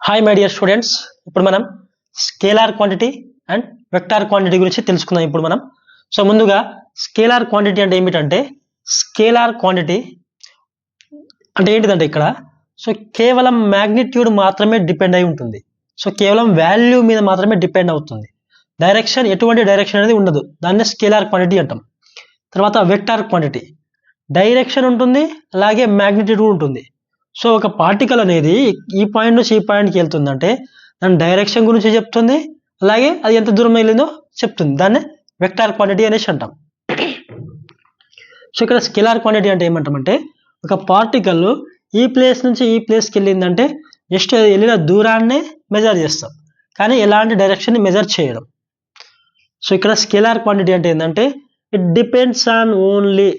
Hi my dear students, ఇప్పుడు మనం scalar quantity and vector quantity గురించి తెలుసుకుందాం. ఇప్పుడు మనం ముందుగా స్కేలార్ క్వాంటిటీ అంటే ఏమిటంటే, స్కేలార్ క్వాంటిటీ అంటే ఏంటిదంటే ఇక్కడ కేవలం మ్యాగ్నిట్యూడ్ మాత్రమే డిపెండ్ అయి ఉంటుంది. కేవలం వాల్యూ మీద మాత్రమే డిపెండ్ అవుతుంది. డైరెక్షన్, ఎటువంటి డైరెక్షన్ అనేది ఉండదు. దాన్నే స్కేలార్ క్వాంటిటీ అంటాం. తర్వాత వెక్టార్ క్వాంటిటీ, డైరెక్షన్ ఉంటుంది, అలాగే మ్యాగ్నిట్యూడ్ ఉంటుంది. ఒక పార్టికల్ అనేది ఈ పాయింట్ నుంచి ఈ పాయింట్కి వెళ్తుందంటే దాని డైరెక్షన్ గురించి చెప్తుంది, అలాగే అది ఎంత దూరం వెళ్ళిందో చెప్తుంది. దాన్ని వెక్టార్ క్వాంటిటీ అనేసి అంటాం. ఇక్కడ స్కేలార్ క్వాంటిటీ అంటే ఏమంటామంటే, ఒక పార్టికల్ ఈ ప్లేస్ నుంచి ఈ ప్లేస్కి వెళ్ళిందంటే జస్ట్ వెళ్ళిన దూరాన్నే మెజర్ చేస్తాం, కానీ ఎలాంటి డైరెక్షన్ని మెజర్ చేయడం. ఇక్కడ స్కేలార్ క్వాంటిటీ అంటే ఏంటంటే, it depends on only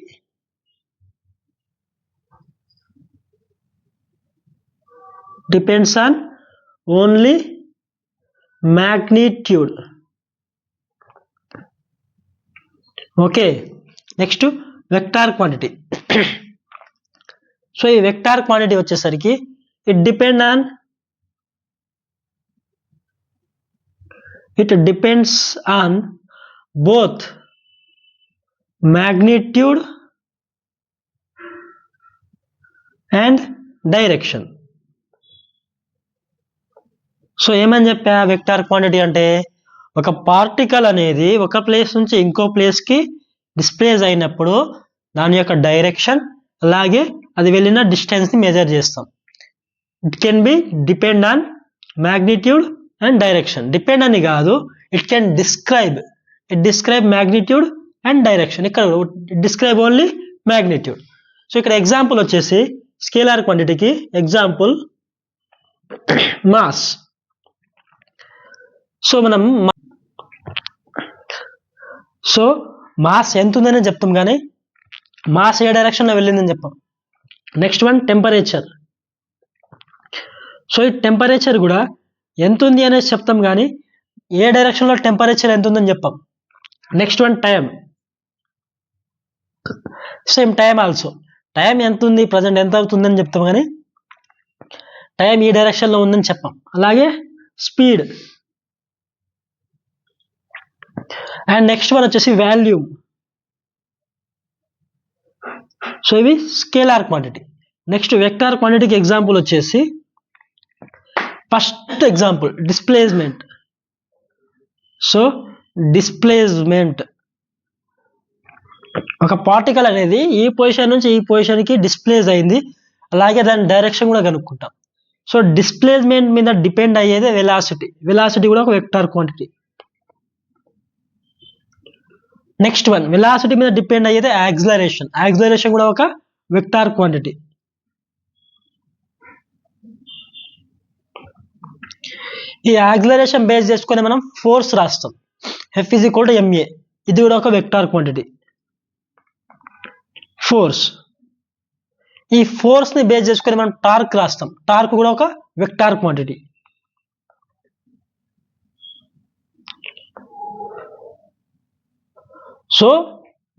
magnitude. Okay, next vector quantity. ఈ వెక్టార్ క్వాంటిటీ వచ్చేసరికి it depends on both magnitude and direction. ఏమని చెప్పా, వెక్టార్ క్వాంటిటీ అంటే ఒక పార్టికల్ అనేది ఒక ప్లేస్ నుంచి ఇంకో ప్లేస్కి డిస్ప్లేస్ అయినప్పుడు దాని యొక్క డైరెక్షన్, అలాగే అది వెళ్ళిన డిస్టెన్స్ని మెజర్ చేస్తాం. It can be depend on magnitude and direction. Depend అని కాదు, it can describe magnitude and direction. ఇక్కడ డిస్క్రైబ్ ఓన్లీ మ్యాగ్నిట్యూడ్. ఇక్కడ ఎగ్జాంపుల్ వచ్చేసి స్కేలార్ క్వాంటిటీకి ఎగ్జాంపుల్ మాస్. మనం మాస్ ఎంత ఉందని చెప్తాం, కానీ మాస్ ఏ డైరెక్షన్లో వెళ్ళిందని చెప్పాం. Next one temperature. ఈ టెంపరేచర్ కూడా ఎంత ఉంది అనేసి చెప్తాం, కానీ ఏ డైరెక్షన్లో టెంపరేచర్ ఎంత ఉందని చెప్పాం. Next one time. Same time also, time ఎంత ఉంది, ప్రజెంట్ ఎంత అవుతుందని చెప్తాం, కానీ టైం ఈ డైరెక్షన్లో ఉందని చెప్పాం. అలాగే స్పీడ్. అండ్ నెక్స్ట్ వన్ వచ్చేసి వాల్యూమ్. ఇవి స్కేలార్ క్వాంటిటీ. నెక్స్ట్ వెక్టార్ క్వాంటిటీకి ఎగ్జాంపుల్ వచ్చేసి ఫస్ట్ ఎగ్జాంపుల్ డిస్ప్లేస్మెంట్. డిస్ప్లేస్మెంట్, ఒక పార్టికల్ అనేది ఈ పొజిషన్ నుంచి ఈ పొజిషన్కి డిస్ప్లేస్ అయింది, అలాగే దాని డైరెక్షన్ కూడా కనుక్కుంటాం. డిస్ప్లేస్మెంట్ మీద డిపెండ్ అయ్యేదే వెలాసిటీ కూడా ఒక vector quantity. Next one velocity మీద డిపెండ్ అయ్యేదే యాక్సిలరేషన్ కూడా ఒక వెక్టార్ క్వాంటిటీ. ఈ యాక్సిలరేషన్ బేస్ చేసుకొని మనం ఫోర్స్ రాస్తాం, F=ma. ఇది కూడా ఒక వెక్టార్ క్వాంటిటీ. ఫోర్స్, ఈ ఫోర్స్ ని బేస్ చేసుకొని మనం టార్క్ రాస్తాం, టార్క్ కూడా ఒక వెక్టార్ క్వాంటిటీ.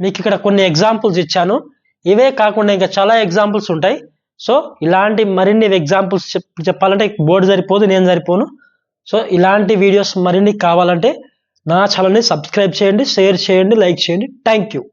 మీకు ఇక్కడ కొన్ని ఎగ్జాంపుల్స్ ఇచ్చాను. ఇవే కాకుండా ఇంకా చాలా ఎగ్జాంపుల్స్ ఉంటాయి. ఇలాంటి మరిన్ని ఎగ్జాంపుల్స్ చెప్పాలంటే బోర్డు సరిపోదు, నేను సరిపోను. ఇలాంటి వీడియోస్ మరిన్ని కావాలంటే నా ఛానల్ని సబ్స్క్రైబ్ చేయండి, షేర్ చేయండి, లైక్ చేయండి. Thank you.